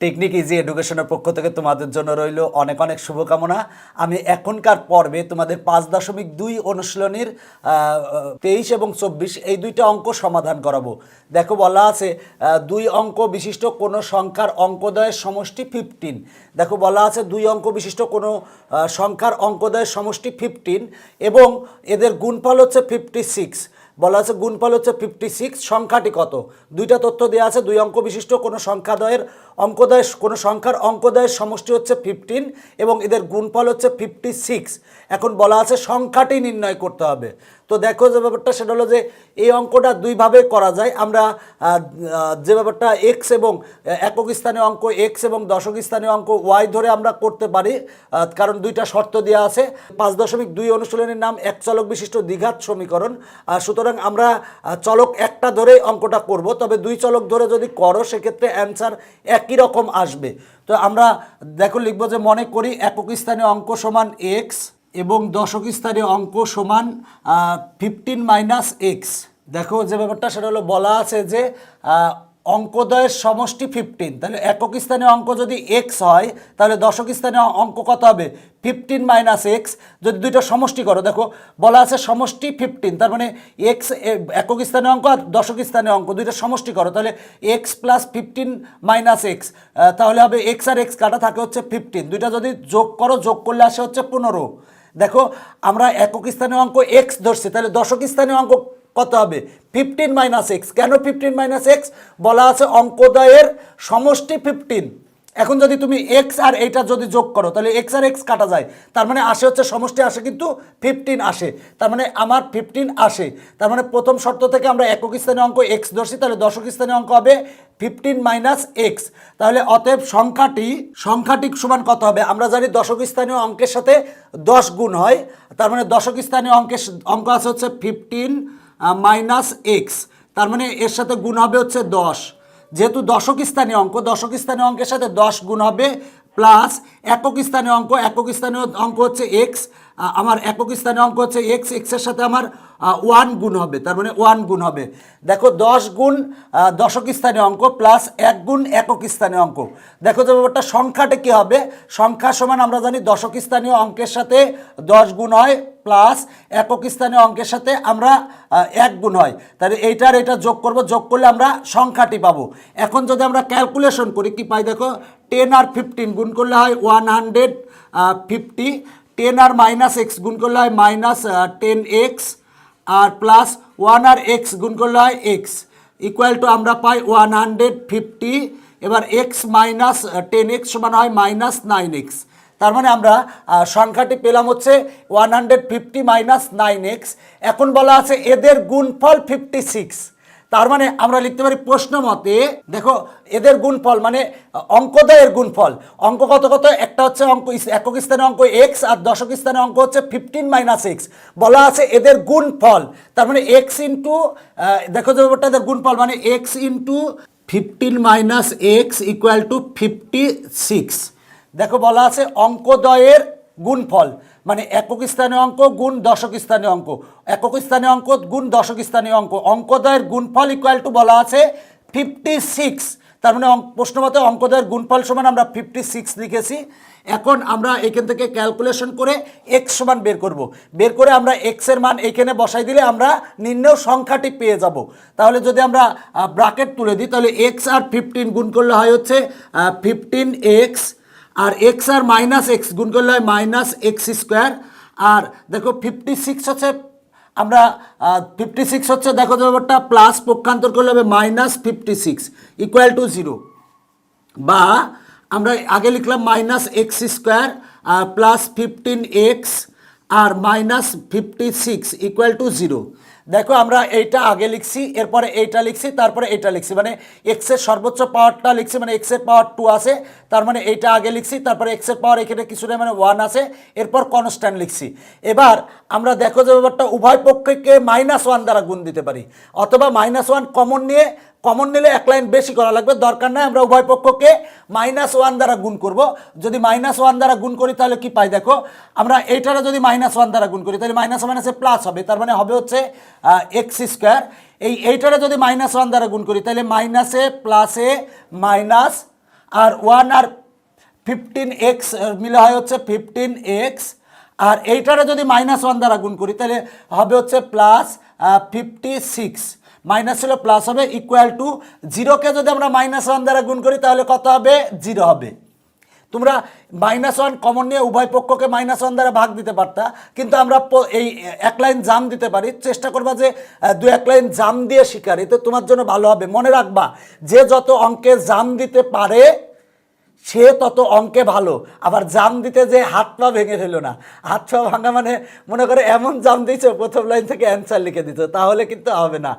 Technique easy এডুকেশনের পক্ষ থেকে তোমাদের জন্য রইল অনেক অনেক শুভকামনা। আমি এখনকার পর্বে তোমাদের 5.2 অনুশীলনীর 23 এবং 24 এই দুইটা অঙ্ক সমাধান করাবো। দেখো বলা আছে 2 অঙ্ক বিশিষ্ট কোনো সংখ্যার অঙ্কদ্বয়ের সমষ্টি 15। দেখো বলা আছে 2 অঙ্ক বিশিষ্ট কোনো সংখ্যার অঙ্কদ্বয়ের সমষ্টি 15 এবং এদের গুণফল হচ্ছে 56। বলা আছে গুণফল হচ্ছে 56। সংখ্যাটি কত? দুইটা তথ্য দেওয়া আছে। 2 অঙ্ক বিশিষ্ট কোনো কোনো সংখ্যার অঙ্কদ্বয়ের সমষ্টি হচ্ছে 15 এবং এদের গুণফল হচ্ছে 56। এখন বলা আছে সংখ্যাটি নির্ণয় করতে হবে। তো দেখো যে ব্যাপারটা সেটা হলো যে এই অঙ্কটা দুইভাবে করা যায়। আমরা যে ব্যাপারটা এক্স এবং একক স্থানীয় অঙ্ক এক্স এবং দশক স্থানীয় অঙ্ক ওয়াই ধরে আমরা করতে পারি, কারণ দুইটা শর্ত দেওয়া আছে। 5.2 অনুশীলনের নাম এক চলক বিশিষ্ট দ্বিঘাত সমীকরণ। সুতরাং আমরা চলক একটা ধরেই অঙ্কটা করব, তবে 2 চলক ধরে যদি করো সেক্ষেত্রে অ্যান্সার একই রকম আসবে। তো আমরা দেখো লিখবো যে মনে করি একক স্থানীয় অঙ্ক সমান এক্স এবং দশক স্থানীয় অঙ্ক সমান 15 - x। দেখো যে ব্যাপারটা সেটা হলো বলা আছে যে অঙ্কদ্বয়ের সমষ্টি 15। তাহলে একক স্থানীয় অঙ্ক যদি x হয় তাহলে দশক স্থানীয় অঙ্ক কত হবে? 15 - x। যদি দুইটা সমষ্টি করো, দেখো বলা আছে সমষ্টি 15, তার মানে x একক স্থানীয় অঙ্ক আর দশক স্থানীয় অঙ্ক দুইটা সমষ্টি করো, তাহলে x + 15 - x, তাহলে হবে x আর x কাটা থাকে হচ্ছে 15। দুইটা যদি যোগ করো, যোগ করলে আসে হচ্ছে 15। দেখো আমরা একক স্থানীয় অঙ্ক x ধরছি, তাহলে দশক স্থানীয় অঙ্ক কত হবে? 15 - x। কেন 15 - x? বলা আছে অঙ্কদ্বয়ের সমষ্টি 15। এখন যদি তুমি x আর এইটা যদি যোগ করো তাহলে x আর x কাটা যায়, তার মানে আসে হচ্ছে সমষ্টি আসে কিন্তু 15 আসে, তার মানে আমার 15 আসে। তার মানে প্রথম শর্ত থেকে আমরা একক স্থানীয় অঙ্ক x ধরছি, তাহলে দশক স্থানীয় অঙ্ক হবে 15 - x। তাহলে অতএব সংখ্যাটি সমান কত হবে? আমরা জানি দশক স্থানীয় অঙ্কের সাথে 10 গুণ হয়, তার মানে দশক স্থানীয় অঙ্ক আছে হচ্ছে 15 - x, তার মানে এর সাথে গুণ হবে হচ্ছে 10। যেহেতু দশক স্থানীয় অঙ্কের সাথে 10 গুণ হবে, প্লাস একক স্থানীয় অঙ্ক হচ্ছে x, আমার একক স্থানীয় অঙ্ক হচ্ছে x, এর সাথে আমার 1 গুণ হবে, তার মানে 1 গুণ হবে। দেখো 10 গুণ দশক স্থানীয় অঙ্ক প্লাস 1 গুণ একক স্থানীয় অঙ্ক। দেখো যে ব্যাপারটা সংখ্যাটা কী হবে? সংখ্যা সমান আমরা জানি দশক স্থানীয় অঙ্কের সাথে 10 গুণ হয় প্লাস একক স্থানীয় অঙ্কের সাথে আমরা 1 গুণ হয়, তাহলে এইটার এটা যোগ করব, যোগ করলে আমরা সংখ্যাটি পাবো। এখন যদি আমরা ক্যালকুলেশন করি কি পাই? দেখো 10 আর 15 গুণ করলে হয় 150, 10 আর -x গুণ করলে হয় -10x, আর প্লাস 1 আর x গুণ করলে হয় x, ইকুয়াল টু আমরা পাই 150। এবার x - 10x সমান হয় -9x। তার মানে আমরা সংখ্যাটি পেলাম হচ্ছে 150 - 9x। এখন বলা আছে এদের গুণফল 56। তার মানে আমরা লিখতে পারি প্রশ্ন মতে, দেখো এদের গুণফল মানে অঙ্কদ্বয়ের গুণফল। অঙ্ক কত কত? একটা হচ্ছে অঙ্ক একক স্থানীয় অঙ্ক x আর দশক স্থানীয় অঙ্ক হচ্ছে 15 - x। বলা আছে এদের গুণফল, তার মানে x ইন্টু, দেখো যে ব্যাপারটা এদের গুণফল মানে x into 15 - x equal to 56। দেখো বলা আছে অঙ্কদ্বয়ের গুণফল মানে একক স্থানীয় অঙ্ক গুণ দশক স্থানীয় অঙ্ক, একক স্থানীয় অঙ্ক গুণ দশক স্থানীয় অঙ্ক, অঙ্কদ্বয়ের গুণফল ইকুয়াল টু বলা আছে 56। তার মানে প্রশ্ন মতে অঙ্কদ্বয়ের গুণফল সমান আমরা 56 লিখেছি। এখন আমরা এখান থেকে ক্যালকুলেশন করে x সমান বের করে আমরা x এর মান এখানে বসাই দিলে আমরা নির্ণেয় সংখ্যাটি পেয়ে যাব। তাহলে যদি আমরা ব্র্যাকেট তুলে দিই তাহলে x আর 15 গুণ করলে হয় হচ্ছে 15x, আর x আর -x গুণ করলে হয় -x²। আর দেখো 56 হচ্ছে আমরা 56 হচ্ছে দেখো যে ব্যাপারটা প্লাস পক্ষান্তর করলে হবে -56 ইকুয়াল টু 0, বা আমরা আগে লিখলাম -x² plus 15x R -56 equal to 0। দেখো আমরা এইটা আগে লিখছি, এরপরে এইটা লিখছি, তারপরে এইটা লিখছি, মানে x এর সর্বোচ্চ পাওয়ারটা লিখছি, মানে x এর পাওয়ার 2 আছে, তার মানে এইটা আগে লিখছি, তারপরে x এর পাওয়ার এখানে কিছুটা মানে 1 আছে, এরপর কনস্ট্যান্ট লিখছি। এবার আমরা দেখো যে ব্যাপারটা উভয় পক্ষকে -1 দ্বারা গুণ দিতে পারি, অথবা -1 কমন নিলে এক লাইন বেশি করা লাগবে, দরকার নাই আমরা উভয় পক্ষকে -1 দ্বারা গুণ করব। যদি -1 দ্বারা গুণ করি তাহলে কি পাই? দেখো আমরা এইটারা যদি -1 দ্বারা গুণ করি তাহলে -1 প্লাস হবে, তার মানে হবে হচ্ছে x²। এইটারা যদি -1 দ্বারা গুণ করি তাহলে মাইনাসে প্লাসে মাইনাস, আর 1 আর 15x মিলে হয় হচ্ছে 15x, আর এইটারে যদি -1 দ্বারা গুণ করি তাহলে হবে হচ্ছে +56, মাইনাস ছিল প্লাস হবে, ইকুয়াল টু 0কে যদি আমরা -1 দ্বারা গুণ করি তাহলে কত হবে? 0 হবে। তোমরা -1 কমন নিয়ে উভয় পক্ষকে -1 দ্বারা ভাগ দিতে পারতা, কিন্তু আমরা এই এক লাইন জাম দিতে পারি। চেষ্টা করবা যে 2-1 লাইন জাম দিয়ে শিকার, এতে তোমার জন্য ভালো হবে। মনে রাখবা, যে যত অঙ্কে জাম দিতে পারে সে তত অঙ্কে ভালো। আবার জাম দিতে যে হাত পা ভেঙে ফেলো না। হাত পা ভাঙা মানে মনে করে এমন জাম দিয়েছো প্রথম লাইন থেকে অ্যান্সার লিখে দিত, তাহলে কিন্তু হবে না।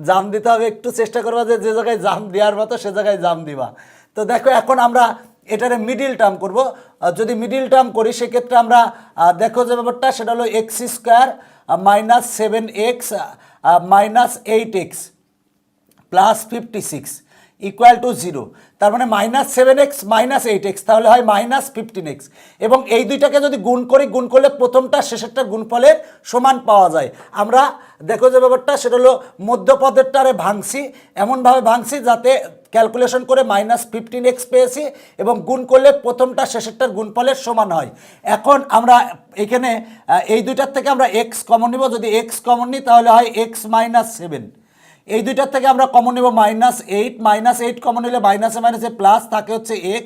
জাম দিতে হবে, একটু চেষ্টা করবা যে যে জায়গায় জাম দেওয়ার মতো সে জায়গায় জাম দিবা। তো দেখো, এখন আমরা এটারে মিডিল টার্ম করব। যদি মিডিল টার্ম করি সেক্ষেত্রে আমরা দেখো যে ব্যাপারটা, সেটা হলো x² - 7x - 8x +56 equal to 0। তার মানে -7x - 8x, তাহলে হয় -15x। এবং এই দুইটাকে যদি গুণ করি, গুণ করলে প্রথমটা শেষেরটা গুণফলের সমান পাওয়া যায়। আমরা দেখো যে ব্যাপারটা, সেটা হলো মধ্যপদেরটারে ভাঙছি, এমনভাবে ভাঙছি যাতে ক্যালকুলেশন করে -15x পেয়েছি, এবং গুণ করলে প্রথমটা শেষেরটার গুণফলের সমান হয়। এখন আমরা এখানে এই দুইটার থেকে আমরা x কমন নিব। যদি x কমন নিই তাহলে হয় x - 7। এই দুইটার থেকে আমরা কমন নেব -8 কমন নিলে মাইনাসে মাইনাসে প্লাস থাকে হচ্ছে x,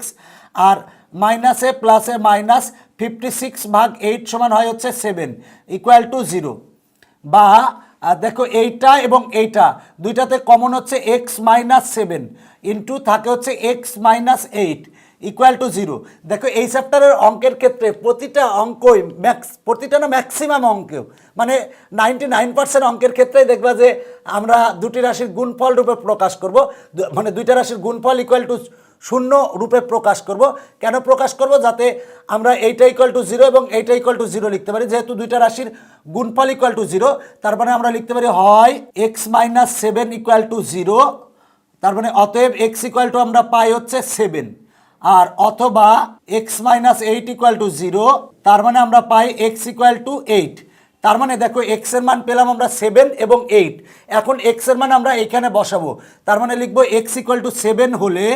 আর মাইনাসে প্লাসে -56/8 সমান হয় হচ্ছে 7 ইকুয়াল টু 0। বা দেখো, এইটা এবং এইটা দুইটাতে কমন হচ্ছে x - 7 ইন্টু থাকে হচ্ছে x - 8 ইকুয়াল টু 0। দেখো, এই চ্যাপ্টারের অঙ্কের ক্ষেত্রে প্রতিটা অঙ্কই প্রতিটা না ম্যাক্সিমাম অঙ্কেও, মানে 99% অঙ্কের ক্ষেত্রেই দেখবা যে আমরা দুটি রাশির গুণফল রূপে প্রকাশ করব, মানে দুইটা রাশির গুণফল ইকুয়াল টু 0 রূপে প্রকাশ করব। কেন প্রকাশ করব? যাতে আমরা এইটা ইকুয়াল টু 0 এবং এইটা ইকুয়াল টু 0 লিখতে পারি। যেহেতু দুইটা রাশির গুণফল ইকুয়াল টু 0, তার মানে আমরা লিখতে পারি হয় x - 7 ইকুয়াল টু 0, তার মানে অতএব x ইকুয়াল টু আমরা পাই হচ্ছে 7, আর অথবা x - 8 ইকুয়াল টু 0, তার মানে আমরা পাই x ইকুয়াল টু 8। তার মানে দেখো, x এর মান পেলাম আমরা 7 এবং 8। এখন x এর মান আমরা এখানে বসাবো, তার মানে লিখবো x ইকুয়াল টু 7 হলে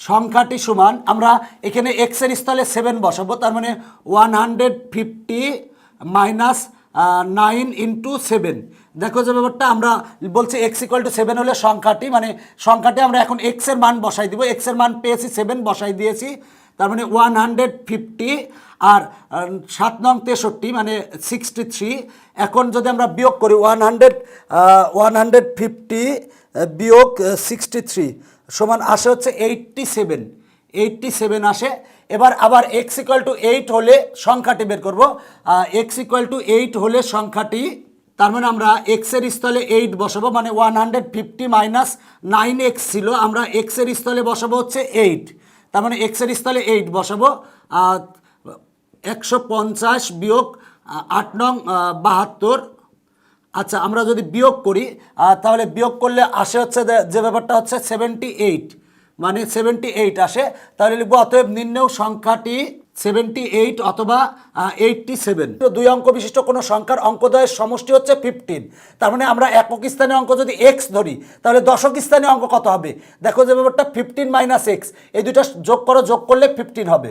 সংখ্যাটি সমান, আমরা এখানে x এর স্থলে 7 বসাবো, তার মানে 150 - 9 ইন্টু 7। দেখো যে ব্যাপারটা, আমরা বলছি x ইকুয়াল টু 7 হলে সংখ্যাটি, মানে সংখ্যাটি আমরা এখন x এর মান বসাই দিব। x এর মান পেয়েছি 7, বসাই দিয়েছি, তার মানে 150, আর 7 নং 63 মানে 63। এখন যদি আমরা বিয়োগ করি 150 বিয়োগ 63 সমান আসে হচ্ছে 87 আসে। এবার আবার x ইকুয়াল টু 8 হলে সংখ্যাটি বের করব। x ইকুয়াল টু 8 হলে সংখ্যাটি, তার মানে আমরা x এর স্থলে 8 বসাবো, মানে 150 - 9x ছিল, আমরা x এর স্থলে বসাবো হচ্ছে 8, তার মানে x এর স্থলে 8 বসাবো। 150 বিয়োগ 8 নং 72। আচ্ছা, আমরা যদি বিয়োগ করি তাহলে বিয়োগ করলে আসে হচ্ছে যে ব্যাপারটা হচ্ছে 78, মানে 78 আসে। তাহলে লিখবো অতএব নির্ণেয় সংখ্যাটি 78 অথবা 87। তো দুই অঙ্ক বিশিষ্ট কোনো সংখ্যার অঙ্কদ্বয়ের সমষ্টি হচ্ছে 15। তার মানে আমরা একক স্থানীয় অঙ্ক যদি x ধরি তাহলে দশক স্থানীয় অঙ্ক কত হবে? দেখো যে ব্যাপারটা 15 - x, এই দুইটা যোগ করো, যোগ করলে 15 হবে।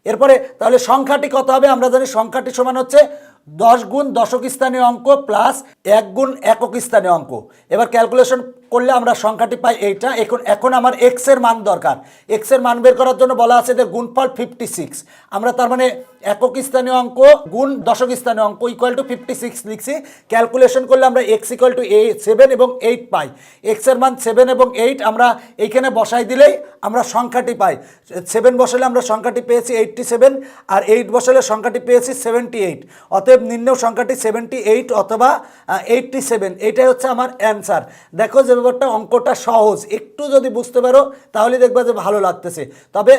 এরপরে তাহলে সংখ্যাটি কত হবে? আমরা জানি সংখ্যাটি সমান হচ্ছে 10 গুণ দশক স্থানীয় অঙ্ক প্লাস 1 গুণ একক স্থানীয় অঙ্ক। এবার ক্যালকুলেশন করলে আমরা সংখ্যাটি পাই এইটা। এখন আমার x এর মান দরকার। x এর মান বের করার জন্য বলা আছে যে গুণফল 56। আমরা তার মানে একক স্থানীয় অঙ্ক গুণ দশক স্থানীয় অঙ্ক ইকুয়াল টু 56 লিখছি। ক্যালকুলেশন করলে আমরা x ইকুয়াল টু 7 এবং 8 পাই। x এর মান 7 এবং 8 আমরা এইখানে বসাই দিলেই আমরা সংখ্যাটি পাই। 7 বসালে আমরা সংখ্যাটি পেয়েছি 87, আর 8 বসালে সংখ্যাটি পেয়েছি 78। অতএব নির্ণেয় সংখ্যাটি 78 অথবা 87, এইটাই হচ্ছে আমার অ্যান্সার। দেখো যে ব্যাপারটা, অঙ্কটা সহজ, একটু যদি বুঝতে পারো তাহলে দেখবা যে ভালো লাগতেছে। তবে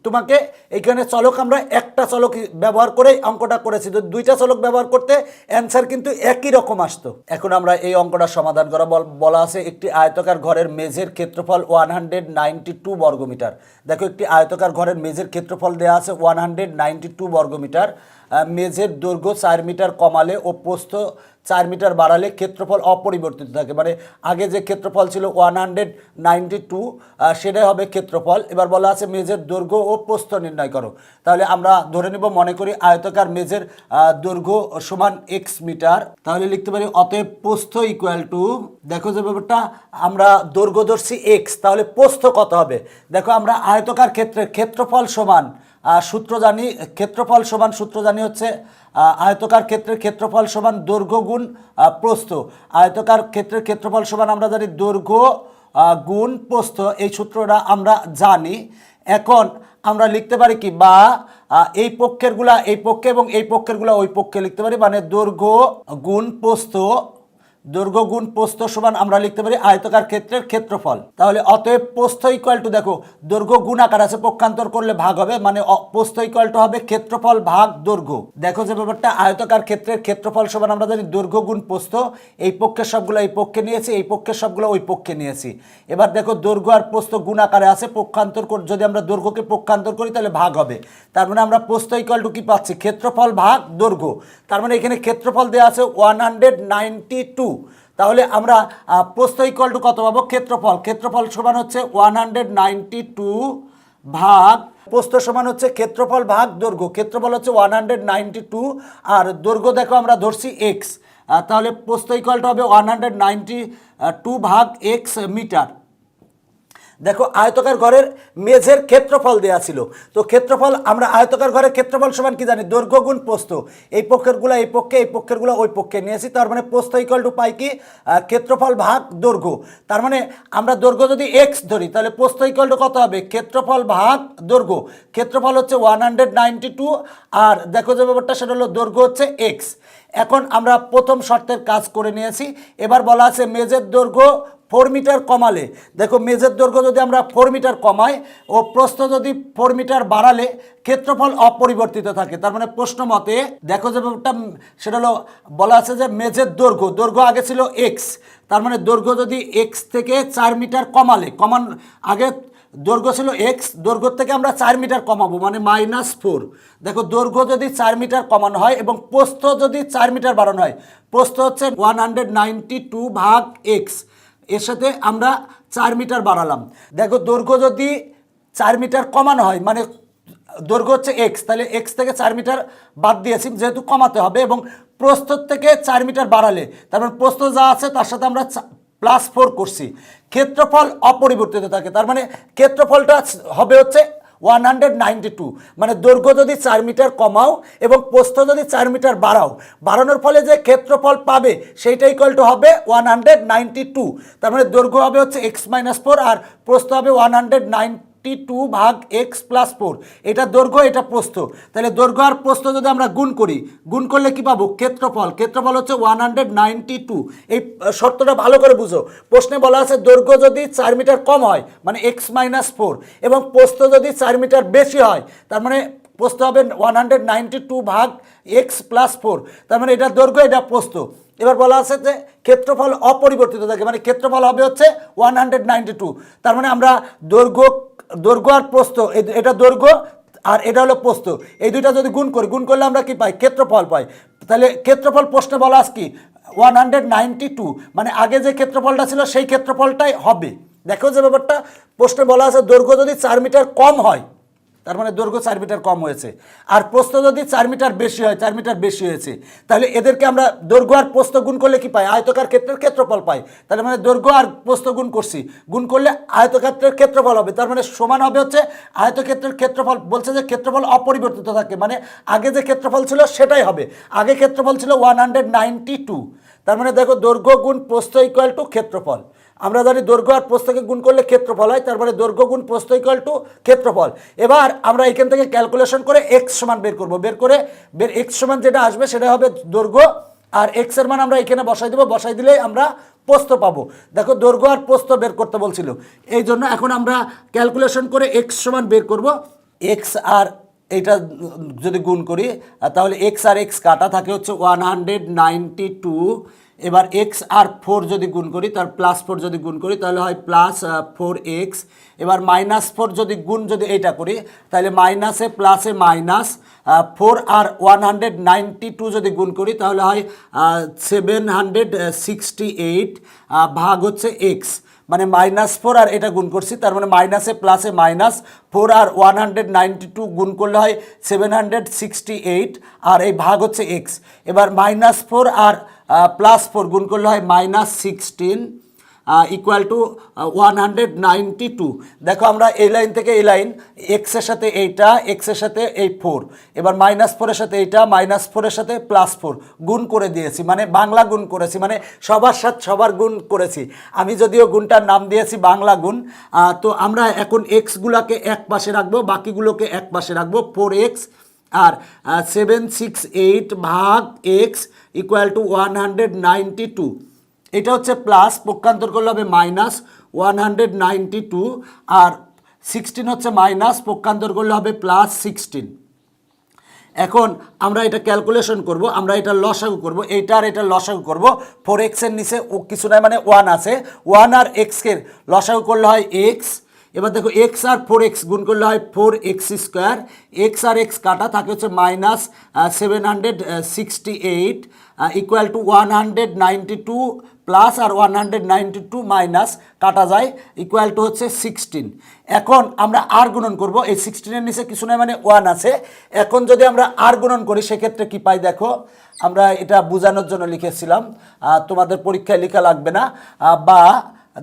তোমাকে এইখানে চলক আমরা একটা চলক ব্যবহার করেই অঙ্কটা করেছি, যদি দুইটা চলক ব্যবহার করতে অ্যান্সার কিন্তু একই রকম আসতো। এখন আমরা এই অঙ্কটা সমাধান করা, বলা আছে একটি আয়তাকার ঘরের মেঝের ক্ষেত্রফল 192 বর্গমিটার। দেখো, একটি আয়তাকার ঘরের মেঝের ক্ষেত্রফল দেওয়া আছে 192 বর্গমিটার। মেঝের দৈর্ঘ্য 4 মিটার কমালে ও প্রস্থ 4 মিটার বাড়ালে ক্ষেত্রফল অপরিবর্তিত থাকে। মানে আগে যে ক্ষেত্রফল ছিল 192, সেটাই হবে ক্ষেত্রফল। এবার বলা আছে মেঝের দৈর্ঘ্য ও প্রস্থ নির্ণয় করো। তাহলে আমরা ধরে নিব, মনে করি আয়তাকার মেঝের দৈর্ঘ্য সমান x মিটার। তাহলে লিখতে পারি অতএব প্রস্থ ইকুয়াল টু, দেখো যে ব্যাপারটা আমরা দৈর্ঘ্য ধরছি x, তাহলে প্রস্থ কত হবে? দেখো আমরা আয়তাকার ক্ষেত্রের ক্ষেত্রফল সমান সূত্র জানি, সূত্র জানি হচ্ছে আয়তাকার ক্ষেত্রের ক্ষেত্রফল সমান দৈর্ঘ্য গুণ প্রস্থ। আয়তাকার ক্ষেত্রের ক্ষেত্রফল সমান আমরা জানি দৈর্ঘ্য গুণ প্রস্থ, এই সূত্রটা আমরা জানি। এখন আমরা লিখতে পারি কি, বা এই পক্ষেরগুলা এই পক্ষে এবং এই পক্ষেরগুলা ওই পক্ষে লিখতে পারি, মানে দৈর্ঘ্য গুণ প্রস্থ সমান আমরা লিখতে পারি আয়তাকার ক্ষেত্রের ক্ষেত্রফল। তাহলে অতএব প্রস্থ ইকুয়াল টু, দেখো দৈর্ঘ্য গুণ আকার আছে, পক্ষান্তর করলে ভাগ হবে, মানে প্রস্থ ইকুয়াল টু হবে ক্ষেত্রফল ভাগ দৈর্ঘ্য। দেখো যে ব্যাপারটা আয়তাকার ক্ষেত্রের ক্ষেত্রফল সমান আমরা জানি দৈর্ঘ্য গুণ প্রস্থ, এই পক্ষের সবগুলো এই পক্ষে নিয়েছি, এই পক্ষের সবগুলো ওই পক্ষে নিয়েছি। এবার দেখো দৈর্ঘ্য আর প্রস্থ গুণ আকারে আছে, পক্ষান্তর যদি আমরা দৈর্ঘ্যকে পক্ষান্তর করি তাহলে ভাগ হবে। তার মানে আমরা প্রস্থ ইকুয়াল টু কি পাচ্ছি, ক্ষেত্রফল ভাগ দৈর্ঘ্য। তার মানে এখানে ক্ষেত্রফল দেওয়া আছে 192। তাহলে আমরা প্রস্থ ইকুয়াল টু কত পাবো, ক্ষেত্রফল সমান হচ্ছে 192 ভাগ প্রস্থ সমান হচ্ছে ক্ষেত্রফল ভাগ দৈর্ঘ্য। ক্ষেত্রফল হচ্ছে 192 আর দৈর্ঘ্য দেখো আমরা ধরছি x, তাহলে প্রস্থ ইকুয়াল টু হবে 192 ভাগ x মিটার। দেখো আয়তাকার ঘরের মেঝের ক্ষেত্রফল দেয়া ছিল, তো ক্ষেত্রফল আমরা আয়তাকার ঘরের ক্ষেত্রফল সমান কি জানি, দৈর্ঘ্য গুণ প্রস্থ। এই পক্ষেরগুলো এই পক্ষে, এই পক্ষেরগুলো ওই পক্ষে নিয়েছি, তার মানে প্রস্থ ইকুয়াল টু পাই কি, ক্ষেত্রফল ভাগ দৈর্ঘ্য। তার মানে আমরা দৈর্ঘ্য যদি x ধরি তাহলে প্রস্থ ইকুয়াল টু কত হবে, ক্ষেত্রফল ভাগ দৈর্ঘ্য। ক্ষেত্রফল হচ্ছে 192 আর দেখো যে ব্যাপারটা সেটা হলো দৈর্ঘ্য হচ্ছে x। এখন আমরা প্রথম শর্তের কাজ করে নিয়েছি। এবার বলা আছে মেঝের দৈর্ঘ্য 4 মিটার কমালে, দেখো মেঝের দৈর্ঘ্য যদি আমরা 4 মিটার কমাই ও প্রস্থ যদি 4 মিটার বাড়ালে ক্ষেত্রফল অপরিবর্তিত থাকে। তার মানে প্রশ্ন মতে দেখো যে ব্যাপারটা সেটা হলো বলা আছে যে মেঝের দৈর্ঘ্য আগে ছিল x, তার মানে দৈর্ঘ্য যদি x থেকে 4 মিটার আগে দৈর্ঘ্য ছিল x, দৈর্ঘ্য থেকে আমরা 4 মিটার কমাবো, মানে -4। দেখো দৈর্ঘ্য যদি 4 মিটার কমানো হয় এবং প্রস্থ যদি 4 মিটার বাড়ানো হয়, প্রস্থ হচ্ছে 192 ভাগ x, এর সাথে আমরা 4 মিটার বাড়ালাম। দেখো দৈর্ঘ্য যদি 4 মিটার কমানো হয়, মানে দৈর্ঘ্য হচ্ছে x, তাহলে x থেকে 4 মিটার বাদ দিয়েছি যেহেতু কমাতে হবে, এবং প্রস্থ থেকে 4 মিটার বাড়ালে তারপর প্রস্থ যা আছে তার সাথে আমরা +4 করছি, ক্ষেত্রফল অপরিবর্তিত থাকে। তার মানে ক্ষেত্রফলটা হবে হচ্ছে 192, মানে দৈর্ঘ্য যদি 4 মিটার কমাও এবং প্রস্থ যদি 4 মিটার বাড়ানোর ফলে যে ক্ষেত্রফল পাবে সেইটা ইকুয়াল টু হবে 192। তার মানে দৈর্ঘ্য হবে হচ্ছে x-4 আর প্রস্থ হবে 192 ভাগ x + 4। এটা দৈর্ঘ্য, এটা প্রস্থ। তাহলে দৈর্ঘ্য আর প্রস্থ যদি আমরা গুণ করলে কি পাবো, ক্ষেত্রফল হচ্ছে 192। এই শর্তটা ভালো করে বুঝো। প্রশ্নে বলা আছে দৈর্ঘ্য যদি 4 মিটার কম হয় মানে x-4 এবং প্রস্থ যদি 4 মিটার বেশি হয়, তার মানে প্রস্থ হবে 192 ভাগ x + 4। তার মানে এটা দৈর্ঘ্য, এটা প্রস্থ। এবার বলা আছে যে ক্ষেত্রফল অপরিবর্তিত থাকে, মানে ক্ষেত্রফল হবে হচ্ছে 192। তার মানে আমরা দৈর্ঘ্য আর প্রস্থ, এটা দৈর্ঘ্য আর এটা হলো প্রস্থ, এই দুইটা যদি গুণ করলে আমরা কি পাই, ক্ষেত্রফল পাই। তাহলে ক্ষেত্রফল প্রশ্নে বলা আছে কি 192, মানে আগে যে ক্ষেত্রফলটা ছিল সেই ক্ষেত্রফলটাই হবে। দেখো যে ব্যাপারটা প্রশ্নে বলা আছে দৈর্ঘ্য যদি 4 মিটার কম হয়, তার মানে দৈর্ঘ্য 4 মিটার কম হয়েছে, আর প্রস্থ যদি 4 মিটার বেশি হয়, 4 মিটার বেশি হয়েছে, তাহলে এদেরকে আমরা দৈর্ঘ্য আর প্রস্থ গুণ করলে কি পাই, আয়তকার ক্ষেত্রের ক্ষেত্রফল পাই। তাহলে মানে দৈর্ঘ্য আর প্রস্থ গুণ করলে আয়তক্ষেত্রের ক্ষেত্রফল হবে, তার মানে সমান হবে হচ্ছে আয়তক্ষেত্রের ক্ষেত্রফল। বলছে যে ক্ষেত্রফল অপরিবর্তিত থাকে, মানে আগে যে ক্ষেত্রফল ছিল সেটাই হবে। আগে ক্ষেত্রফল ছিল 192, তার মানে দেখো দৈর্ঘ্য গুণ প্রস্থ ইকুয়াল টু ক্ষেত্রফল। আমরা জানি দৈর্ঘ্য আর প্রস্থকে গুণ করলে ক্ষেত্রফল হয়, তারপরে দৈর্ঘ্য গুণ প্রস্থ ইকুয়াল টু ক্ষেত্রফল। এবার আমরা এখান থেকে ক্যালকুলেশন করে x সমান বের করব, x সমান যেটা আসবে সেটা হবে দৈর্ঘ্য, আর x এর মান আমরা এখানে বসাই দিলেই আমরা প্রস্থ পাবো। দেখো দৈর্ঘ্য আর প্রস্থ বের করতে বলছিল, এই জন্য এখন আমরা ক্যালকুলেশন করে x সমান বের করব। x আর এইটা যদি গুণ করি তাহলে x আর x কাটা থাকে হচ্ছে 192, এবার এক্স আর 4 যদি গুণ করি, তার +4 যদি গুণ করি তাহলে হয় +4x। এবার -4 যদি গুণ যদি এইটা করি তাহলে মাইনাসে প্লাসে -4 আর 192 যদি গুণ করি তাহলে হয় 768 ভাগ হচ্ছে এক্স, মানে -4 আর এটা গুণ করছি, তার মানে মাইনাসে প্লাসে -4 আর 192 গুণ করলে হয় 768 আর এই ভাগ হচ্ছে এক্স। এবার -4 আর +4 গুণ করলে হয় -16 ইকুয়াল টু 192। দেখো আমরা এই লাইন থেকে এই লাইন এক্সের সাথে এইটা, এক্সের সাথে এই 4, এবার -4-এর সাথে এইটা, -4-এর সাথে +4 গুণ করে দিয়েছি, মানে বাংলা গুণ করেছি, মানে সবার সাথে সবার গুণ করেছি। আমি যদিও গুণটার নাম দিয়েছি বাংলা গুণ। তো আমরা এখন এক্সগুলোকে এক পাশে রাখবো, বাকিগুলোকে এক পাশে রাখবো। 4x আর 768 ভাগ এক্স ইকুয়াল টু 192। এটা হচ্ছে প্লাস, পক্ষান্তর করলে হবে -192 আর 16 হচ্ছে মাইনাস, পক্ষান্তর করলে হবে +16। এখন আমরা এটা ক্যালকুলেশন করব, আমরা এটা লসাগু করব, এইটা আর এটা লসাগু করব। 4x এর নিচে ও কিছু নাই, মানে 1 আছে, 1 আর x এর লসাগু করলে হয় x। এবার দেখো x আর 4x গুণ করলে হয় 4x², x আর x কাটা থাকে হচ্ছে -768 ইকুয়াল টু 192 প্লাস আর 192 মাইনাস কাটা যায় ইকুয়াল টু হচ্ছে 16। এখন আমরা আর গুণন করব, এই 16-এর নিচে কিছু নয়, মানে 1 আছে। এখন যদি আমরা আর গুণন করি সেক্ষেত্রে কি পাই দেখো, আমরা এটা বোঝানোর জন্য লিখেছিলাম, তোমাদের পরীক্ষায় লেখা লাগবে না। বা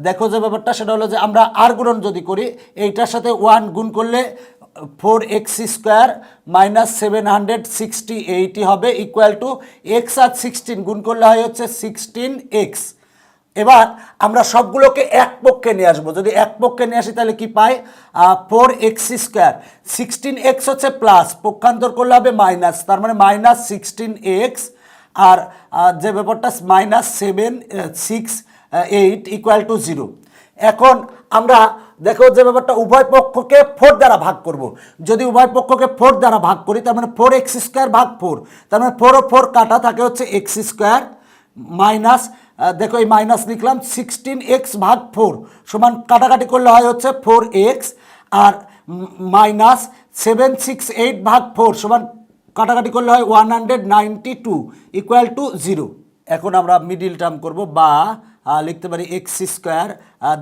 দেখো যে ব্যাপারটা সেটা হলো যে আমরা আর গুণন যদি করি, এইটার সাথে 1 গুণ করলে 4x² মাইনাস 768 হবে ইকুয়াল টু x আর 16 গুণ করলে হয় হচ্ছে 16x। এবার আমরা সবগুলোকে এক পক্ষে নিয়ে আসবো, যদি এক পক্ষে নিয়ে আসি তাহলে কি পাই, 4x², 16x হচ্ছে প্লাস, পক্ষান্তর করলে হবে মাইনাস, তার মানে -16x আর যে ব্যাপারটা -768 ইকুয়াল টু 0। এখন আমরা দেখো যে ব্যাপারটা উভয় পক্ষকে 4 দ্বারা ভাগ করব। যদি উভয় পক্ষকে 4 দ্বারা ভাগ করি তার মানে 4x² ভাগ 4, তার মানে 4 ও 4 কাটা থাকে হচ্ছে x² মাইনাস, দেখো এই মাইনাস লিখলাম, 16x ভাগ 4 সমান কাটাকাটি করলে হয় হচ্ছে 4x আর মাইনাস 768 ভাগ 4 সমান কাটাকাটি করলে হয় 192 ইকুয়াল টু 0। এখন আমরা মিডিল টার্ম করব, বা লিখতে পারি x²,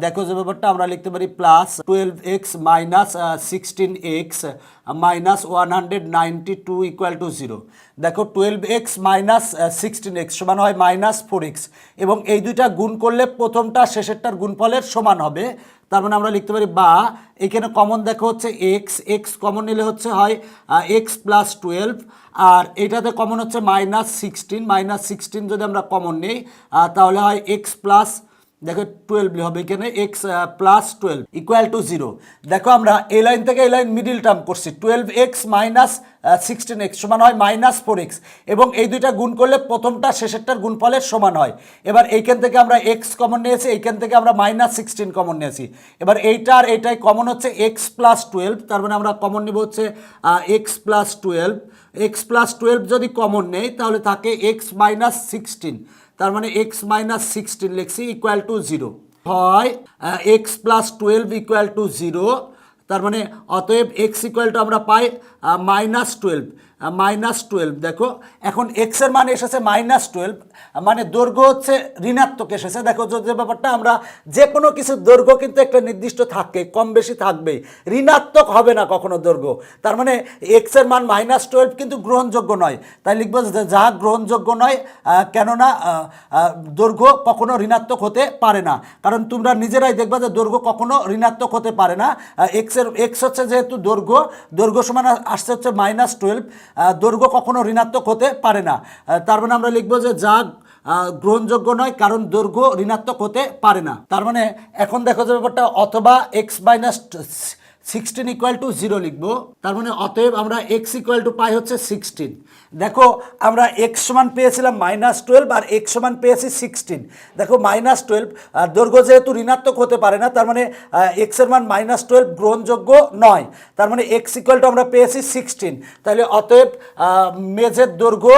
দেখো যে ব্যাপারটা আমরা লিখতে পারি +12x minus 16x minus 192 equal to 0। দেখো 12x মাইনাস 16x সমান হয় -4x, এবং এই দুইটা গুণ করলে প্রথমটা শেষেরটার গুণফলের সমান হবে। তার মানে আমরা লিখতে পারি, বা এখানে কমন দেখো হচ্ছে x কমন নিলে হচ্ছে হয় x + 12, আর এটাতে কমন হচ্ছে -16 যদি আমরা কমন নেই তাহলে হয় x প্লাস, দেখো 12 হবে এখানে, x + 12 ইকুয়াল টু 0। দেখো আমরা এই লাইন থেকে এই লাইন মিডিল টার্ম করছি, 12x মাইনাস 16x সমান হয় -4x, এবং এই দুইটা গুণ করলে প্রথমটা শেষেরটার গুণফলের সমান হয়। এবার এইখান থেকে আমরা x কমন নিয়েছি, এইখান থেকে আমরা -16 কমন নিয়েছি। এবার এইটা আর এইটাই কমন হচ্ছে x + 12, তার মানে আমরা কমন নেব হচ্ছে x + 12। x + 12 যদি কমন নেই তাহলে থাকে x - 16, তার মানে x - 16 লিখছি ইকুয়াল টু 0 হয়, x + 12 ইকুয়াল টু 0। তার মানে অতএব x ইকুয়াল টু আমরা পাই -12। দেখো এখন x এর মান এসেছে -12, মানে দৈর্ঘ্য হচ্ছে ঋণাত্মক এসেছে। দেখো যে ব্যাপারটা, আমরা যে কোনো কিছু দৈর্ঘ্য কিন্তু একটা নির্দিষ্ট থাকে, কম বেশি থাকবেই, ঋণাত্মক হবে না কখনো দৈর্ঘ্য। তার মানে x এর মান -12 কিন্তু গ্রহণযোগ্য নয়, তাই লিখবো যে যা গ্রহণযোগ্য নয়, কেননা দৈর্ঘ্য কখনো ঋণাত্মক হতে পারে না। কারণ তোমরা নিজেরাই দেখবা যে দৈর্ঘ্য কখনো ঋণাত্মক হতে পারে না। x হচ্ছে যেহেতু দৈর্ঘ্য সমান আসছে হচ্ছে -12, দৈর্ঘ্য কখনো ঋণাত্মক হতে পারে না। তার মানে আমরা লিখবো যে যা গ্রহণযোগ্য নয়, কারণ দৈর্ঘ্য ঋণাত্মক হতে পারে না। তার মানে এখন দেখো যে ব্যাপারটা, অথবা x - 16 ইকুয়াল টু 0 লিখবো। তার মানে অতএব আমরা x ইকুয়াল টু পাই হচ্ছে 16। দেখো আমরা x সমান পেয়েছিলাম -12 আর x সমান পেয়েছি 16। দেখো -12 দৈর্ঘ্য যেহেতু ঋণাত্মক হতে পারে না, তার মানে x এর মান -12 গ্রহণযোগ্য নয়। তার মানে x ইকুয়াল টু আমরা পেয়েছি 16। তাহলে অতএব মেঝের দৈর্ঘ্য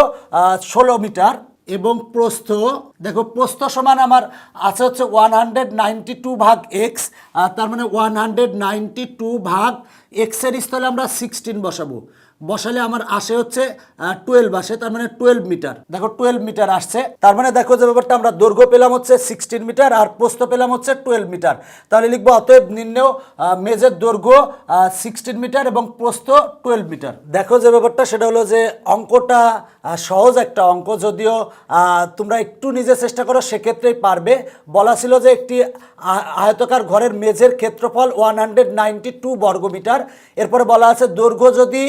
16 মিটার, এবং প্রস্থ, দেখো প্রস্থ সমান আমার আছে হচ্ছে 192 ভাগ এক্স, তার মানে 192 ভাগ এক্সের স্থলে আমরা 16 বসাবো, বসালে আমার আসে হচ্ছে 12 আসে, তার মানে 12 মিটার। দেখো 12 মিটার আসছে, তার মানে দেখো যে ব্যাপারটা আমরা দৈর্ঘ্য পেলাম হচ্ছে 16 মিটার আর প্রস্থ পেলাম হচ্ছে 12 মিটার। তাহলে লিখবো অতএব নির্ণেয় মেজের দৈর্ঘ্য 16 মিটার এবং প্রস্থ 12 মিটার। দেখো যে ব্যাপারটা সেটা হলো যে অঙ্কটা সহজ একটা অঙ্ক, যদিও তোমরা একটু নিজে চেষ্টা করো সেক্ষেত্রেই পারবে। বলা ছিল যে একটি আয়তাকার ঘরের মেঝের ক্ষেত্রফল 192 বর্গমিটার। এরপরে বলা আছে দৈর্ঘ্য যদি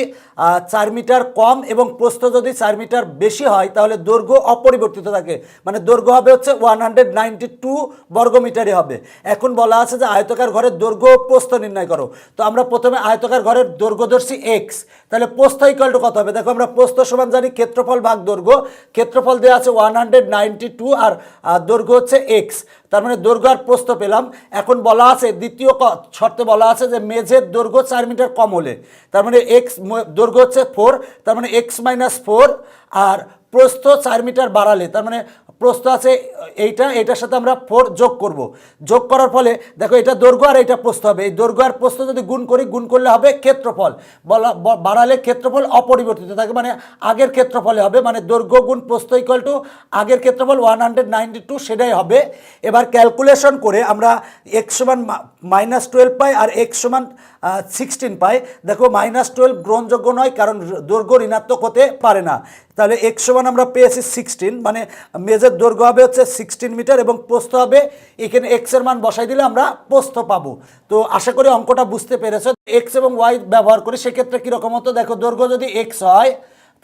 4 মিটার কম এবং প্রস্থ যদি 4 মিটার বেশি হয় তাহলে দৈর্ঘ্য অপরিবর্তিত থাকে, মানে দৈর্ঘ্য হবে হচ্ছে 192 বর্গমিটারই হবে। এখন বলা আছে যে আয়তাকার ঘরের দৈর্ঘ্য ও প্রস্থ নির্ণয় করো। তো আমরা প্রথমে আয়তাকার ঘরের দৈর্ঘ্য ধরছি এক্স, তাহলে প্রস্থ ইকুয়াল টু কত হবে? দেখো আমরা প্রস্থ সমান জানি ক্ষেত্রফল ভাগ দৈর্ঘ্য, ক্ষেত্রফল দেওয়া আছে 192 আর দৈর্ঘ্য হচ্ছে এক্স, তার মানে দৈর্ঘ্য আর প্রস্থ পেলাম। এখন বলা আছে দ্বিতীয় শর্তে বলা আছে যে মেঝের দৈর্ঘ্য 4 মিটার কম হলে, তার মানে এক্স দৈর্ঘ্য হচ্ছে 4, তার মানে এক্স মাইনাস 4, আর প্রস্থ 4 মিটার বাড়ালে, তার মানে প্রস্থ আছে এইটার সাথে আমরা 4 যোগ করব, যোগ করার ফলে দেখো এটা দৈর্ঘ্য আর এটা প্রস্থ হবে, এই দৈর্ঘ্য আর প্রস্থ যদি গুণ করি, গুণ করলে হবে ক্ষেত্রফল, বাড়ালে ক্ষেত্রফল অপরিবর্তিত থাকে, মানে আগের ক্ষেত্রফলে হবে, মানে দৈর্ঘ্য গুণ প্রস্থ ইকুয়াল টু আগের ক্ষেত্রফল 192, সেটাই হবে। এবার ক্যালকুলেশন করে আমরা এক্স সমান -12 পাই আর এক্স সমান 16 পাই। দেখো -12 গ্রহণযোগ্য নয়, কারণ দৈর্ঘ্য ঋণাত্মক হতে পারে না। তাহলে এক্স সমান আমরা পেয়েছি 16, মানে মেজের দৈর্ঘ্য হবে হচ্ছে 16 মিটার এবং প্রস্থ হবে, এখানে এক্স এর মান বসাই দিলে আমরা প্রস্থ পাবো। তো আশা করি অঙ্কটা বুঝতে পেরেছো। এক্স এবং ওয়াই ব্যবহার করি, সেক্ষেত্রে কীরকম হতো? দেখো দৈর্ঘ্য যদি এক্স হয়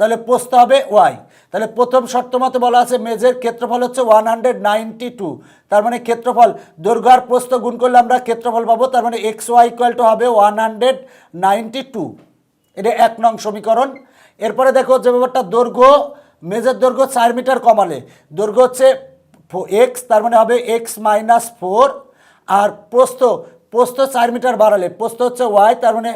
তাহলে প্রস্থ হবে ওয়াই। তাহলে প্রথম শর্ত মতে বলা আছে মেজের ক্ষেত্রফল হচ্ছে 192, তার মানে ক্ষেত্রফল দৈর্ঘ্য আর প্রস্থ গুণ করলে আমরা ক্ষেত্রফল পাবো, তার মানে এক্স ওয়াই ইকুয়াল টু হবে 192। এটা 1 নং সমীকরণ। এরপরে দেখো যে ব্যাপারটা দৈর্ঘ্য, মেজের দৈর্ঘ্য 4 মিটার কমালে দৈর্ঘ্য হচ্ছে এক্স, তার মানে হবে এক্স মাইনাস 4, আর প্রস্থ 4 মিটার বাড়ালে প্রস্থ হচ্ছে ওয়াই, তার মানে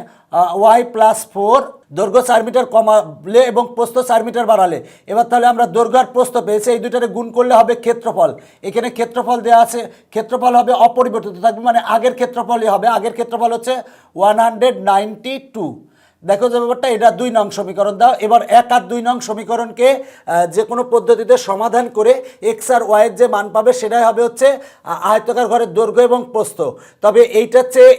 ওয়াই প্লাস 4। দৈর্ঘ্য 4 মিটার কমালে এবং প্রস্থ 4 মিটার বাড়ালে, এবার তাহলে আমরা দৈর্ঘ্য আর প্রস্থ পেয়েছি, এই দুইটারে গুণ করলে হবে ক্ষেত্রফল। এখানে ক্ষেত্রফল দেওয়া আছে, ক্ষেত্রফল হবে অপরিবর্তিত থাকবে, মানে আগের ক্ষেত্রফলই হবে, আগের ক্ষেত্রফল হচ্ছে 192। দেখো যে ব্যাপারটা, এটা 2 নং সমীকরণ দাও। এবার 1 আর 2 নং সমীকরণকে যে কোনো পদ্ধতিতে সমাধান করে এক্স আর ওয়াইয়ের যে মান পাবে সেটাই হবে হচ্ছে আয়তাকার ঘরের দৈর্ঘ্য এবং প্রস্থ। তবে এইটার চেয়ে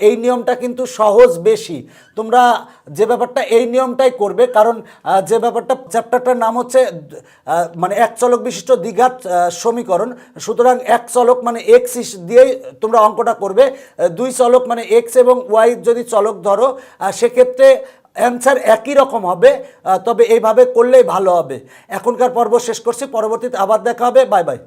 এই নিয়মটা কিন্তু সহজ বেশি। তোমরা যে ব্যাপারটা এই নিয়মটাই করবে, কারণ যে ব্যাপারটা চ্যাপ্টারটার নাম হচ্ছে মানে এক চলক বিশিষ্ট দ্বিঘাত সমীকরণ, সুতরাং এক চলক মানে এক্স দিয়েই তোমরা অঙ্কটা করবে। 2 চলক মানে এক্স এবং ওয়াই যদি চলক ধরো, সেক্ষেত্রে অ্যান্সার একই রকম হবে, তবে এইভাবে করলেই ভালো হবে। এখনকার পর্ব শেষ করছি, পরবর্তীতে আবার দেখা হবে। Bye bye.